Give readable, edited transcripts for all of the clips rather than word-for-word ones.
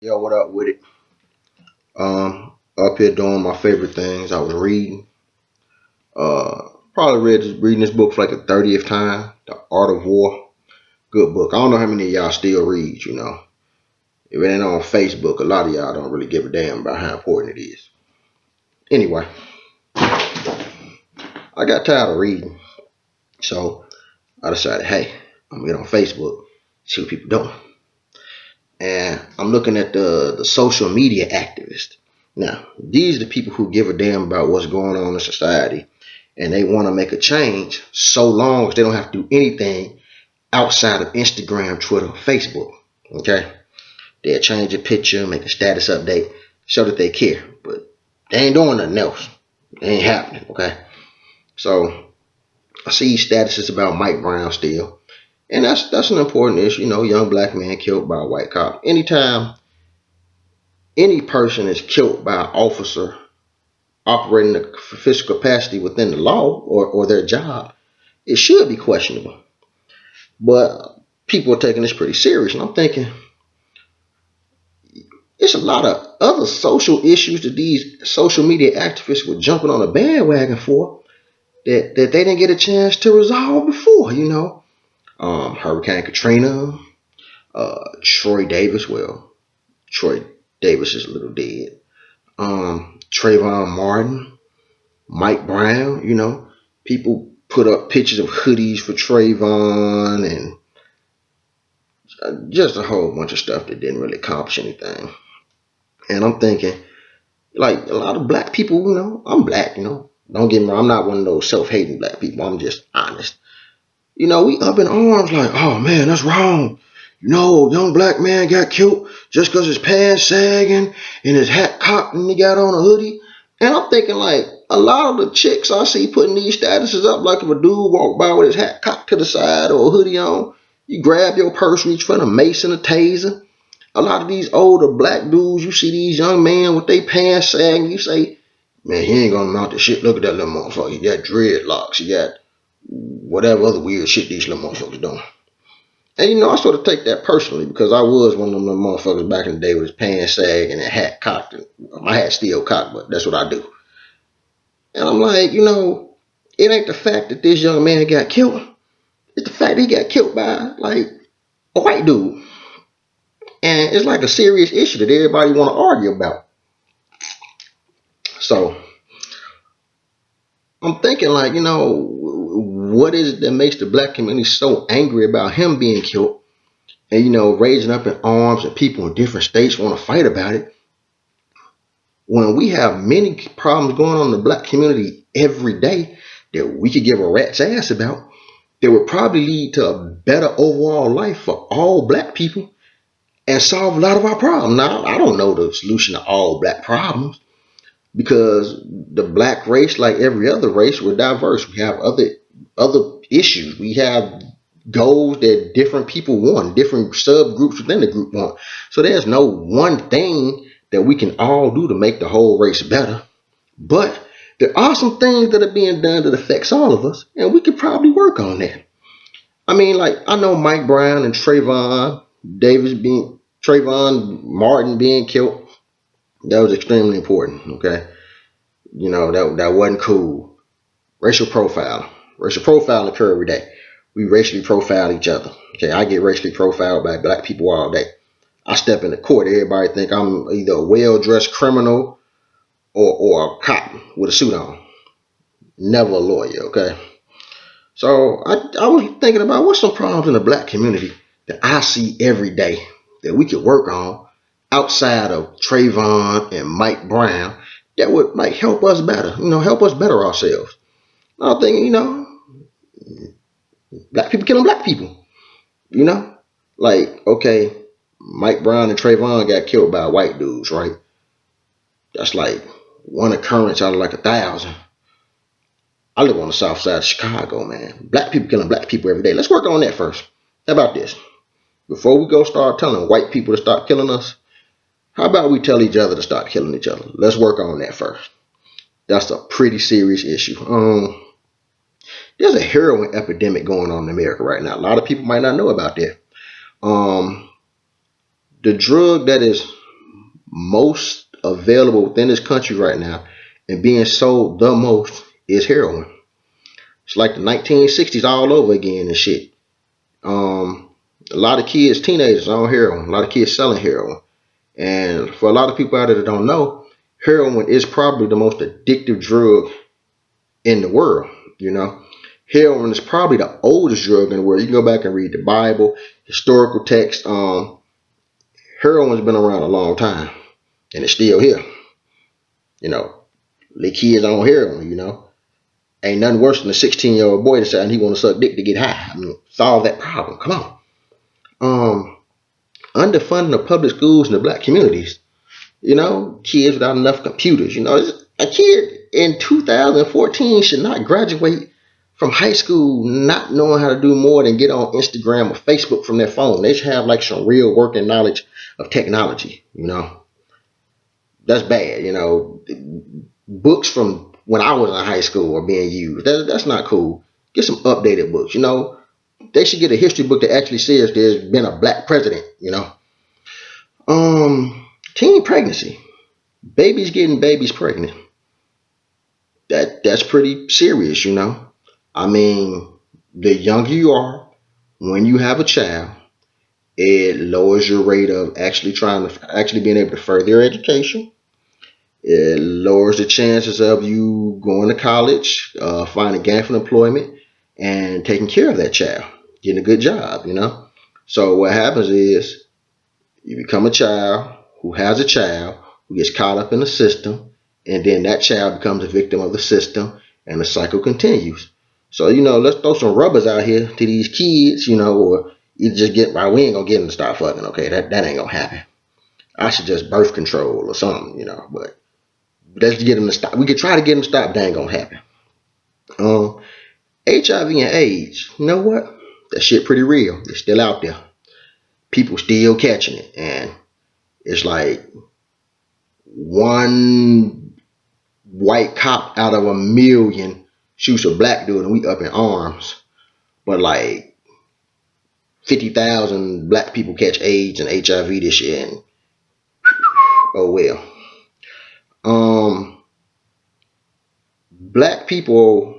Yo, what up with it? Up here doing my favorite things. I was reading. Probably reading this book for like the 30th time. The Art of War. Good book. I don't know how many of y'all still read. If it ain't on Facebook, a lot of y'all don't really give a damn about how important it is. Anyway, I got tired of reading, so I decided, hey, I'm gonna get on Facebook, see what people doing, and I'm looking at the social media activists. Now, these are the people who give a damn about what's going on in society, and they want to make a change so long as they don't have to do anything outside of Instagram, Twitter, Facebook. Okay? They'll change a picture, make a status update, show that they care, but they ain't doing nothing else. It ain't happening. Okay? So I see statuses about Mike Brown still, and that's an important issue. Young black man killed by a white cop. Anytime any person is killed by an officer operating a physical capacity within the law or their job, it should be questionable. But people are taking this pretty serious, and I'm thinking it's a lot of other social issues that these social media activists were jumping on a bandwagon for that they didn't get a chance to resolve before. Hurricane Katrina, Troy Davis. Well, Troy Davis is a little dead. Trayvon Martin, Mike Brown. People put up pictures of hoodies for Trayvon and just a whole bunch of stuff that didn't really accomplish anything. And I'm thinking, like, a lot of black people, I'm black, don't get me wrong, I'm not one of those self-hating black people. I'm just honest. We up in arms like, oh man, that's wrong. Young black man got killed just because his pants sagging and his hat cocked and he got on a hoodie. And I'm thinking, like, a lot of the chicks I see putting these statuses up, like if a dude walk by with his hat cocked to the side or a hoodie on, you grab your purse, reach for a mace and a taser. A lot of these older black dudes, you see these young men with their pants sagging, you say, man, he ain't gonna mount the shit. Look at that little motherfucker. He got dreadlocks. He got whatever other weird shit these little motherfuckers doing. And I sort of take that personally because I was one of them little motherfuckers back in the day with his pants sagging and hat cocked. And my hat's still cocked, but that's what I do. And I'm like, it ain't the fact that this young man got killed. It's the fact that he got killed by, like, a white dude. And it's like a serious issue that everybody want to argue about. So I'm thinking, like, what is it that makes the black community so angry about him being killed? And, raising up in arms and people in different states want to fight about it. When we have many problems going on in the black community every day that we could give a rat's ass about, that would probably lead to a better overall life for all black people and solve a lot of our problems. Now, I don't know the solution to all black problems because the black race, like every other race, we're diverse. We have other issues. We have goals that different people want, different subgroups within the group want. So there's no one thing that we can all do to make the whole race better. But there are some things that are being done that affects all of us, and we could probably work on that. I mean, like, I know Mike Brown and Trayvon Martin being killed. That was extremely important. Okay, that wasn't cool. Racial profiling. Racial profiling occur every day. We racially profile each other. Okay, I get racially profiled by black people all day. I step into court, everybody think I'm either a well-dressed criminal or a cop with a suit on. Never a lawyer, okay? So I was thinking about what's some problems in the black community that I see every day that we could work on outside of Trayvon and Mike Brown that would like help us better, help us better ourselves. I was thinking, black people killing black people, like, okay, Mike Brown and Trayvon got killed by white dudes, right? That's like one occurrence out of like 1,000. I live on the south side of Chicago, man. Black people killing black people every day. Let's work on that first. How about this? Before we go start telling white people to stop killing us, how about we tell each other to stop killing each other? Let's work on that first. That's a pretty serious issue. There's a heroin epidemic going on in America right now. A lot of people might not know about that. The drug that is most available within this country right now and being sold the most is heroin. It's like the 1960s all over again and shit. A lot of kids, teenagers, are on heroin. A lot of kids selling heroin. And for a lot of people out there that don't know, heroin is probably the most addictive drug in the world. You know, heroin is probably the oldest drug in the world. You can go back and read the Bible, historical texts. Heroin's been around a long time, and it's still here. You know, the kids on heroin. You know, ain't nothing worse than a 16-year-old boy deciding he want to suck dick to get high. I mean, solve that problem. Come on. Underfunding of public schools in the black communities. You know, kids without enough computers. You know, a kid in 2014 should not graduate from high school not knowing how to do more than get on Instagram or Facebook from their phone. They should have like some real working knowledge of technology. You know, that's bad. You know, books from when I was in high school are being used. That's not cool. Get some updated books. You know, they should get a history book that actually says there's been a black president. You know, teen pregnancy, babies getting babies pregnant. That's pretty serious. You know, I mean, the younger you are when you have a child, it lowers your rate of actually being able to further your education. It lowers the chances of you going to college, finding gainful employment, and taking care of that child, getting a good job, you know. So what happens is you become a child who has a child who gets caught up in the system, and then that child becomes a victim of the system, and the cycle continues. So, you know, let's throw some rubbers out here to these kids, you know, or you just get, well, we ain't gonna get them to stop fucking, okay? That ain't gonna happen. I should just birth control or something, you know, but let's get them to stop. We could try to get them to stop, that ain't gonna happen. HIV and AIDS, you know what? That shit pretty real. It's still out there. People still catching it, and it's like one white cop out of a million shoots a black dude and we up in arms. But like 50,000 black people catch AIDS and HIV this year, and oh well. Black people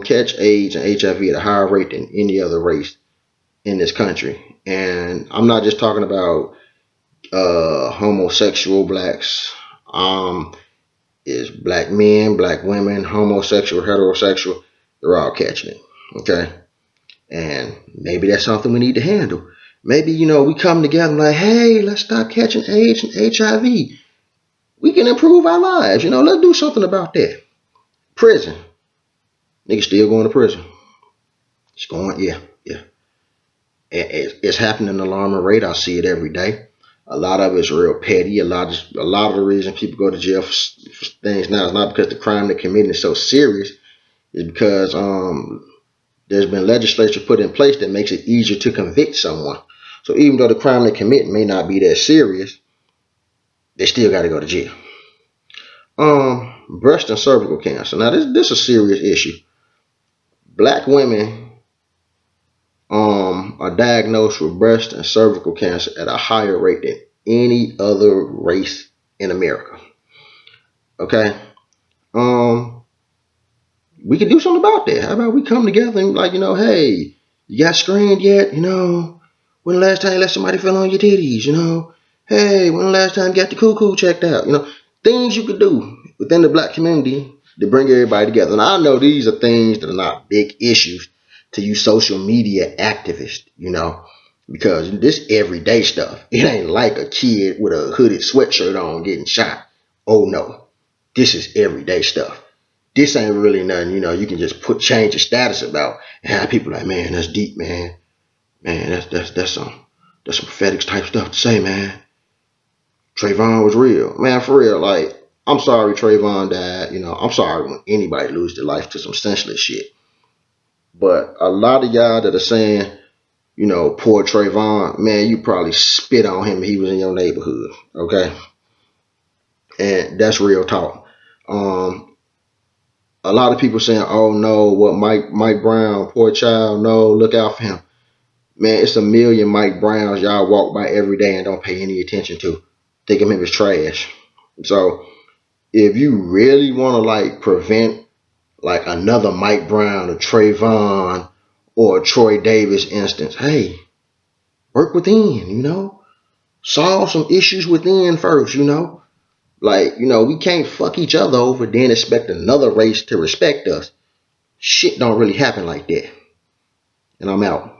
catch AIDS and HIV at a higher rate than any other race in this country. And I'm not just talking about homosexual blacks. Is black men, black women, homosexual, heterosexual, they're all catching it. Okay? And maybe that's something we need to handle. Maybe, you know, we come together and like, hey, let's stop catching AIDS and HIV. We can improve our lives. You know, let's do something about that. Prison. Niggas still going to prison. It's going, yeah. It's happening at an alarming rate. I see it every day. A lot of it's real petty. A lot of the reason people go to jail for things now is not because the crime they're committing is so serious. It's because there's been legislation put in place that makes it easier to convict someone. So even though the crime they commit may not be that serious, they still got to go to jail. Breast and cervical cancer. Now this is a serious issue. Black women are diagnosed with breast and cervical cancer at a higher rate than any other race in America. Okay? We can do something about that. How about we come together and like, you know, hey, you got screened yet? You know, when the last time you let somebody feel on your titties? You know, hey, when the last time you got the cuckoo checked out? You know, things you could do within the black community to bring everybody together. And I know these are things that are not big issues to you social media activists, you know, because this everyday stuff. It ain't like a kid with a hooded sweatshirt on getting shot. Oh no, this is everyday stuff. This ain't really nothing, you know, you can just change your status about and have people like, man, that's deep, man. Man, that's some prophetic type stuff to say, man. Trayvon was real. Man, for real, like, I'm sorry Trayvon died. You know, I'm sorry when anybody loses their life to some senseless shit. But a lot of y'all that are saying, you know, poor Trayvon, man, you probably spit on him if he was in your neighborhood. Okay? And that's real talk. A lot of people saying, oh no, what Mike Brown, poor child, no, look out for him. Man, it's a million Mike Browns y'all walk by every day and don't pay any attention to. Think of him as trash. So if you really want to like prevent like another Mike Brown or Trayvon or Troy Davis instance, hey, work within, solve some issues within first, like, we can't fuck each other over, then expect another race to respect us. Shit don't really happen like that. And I'm out.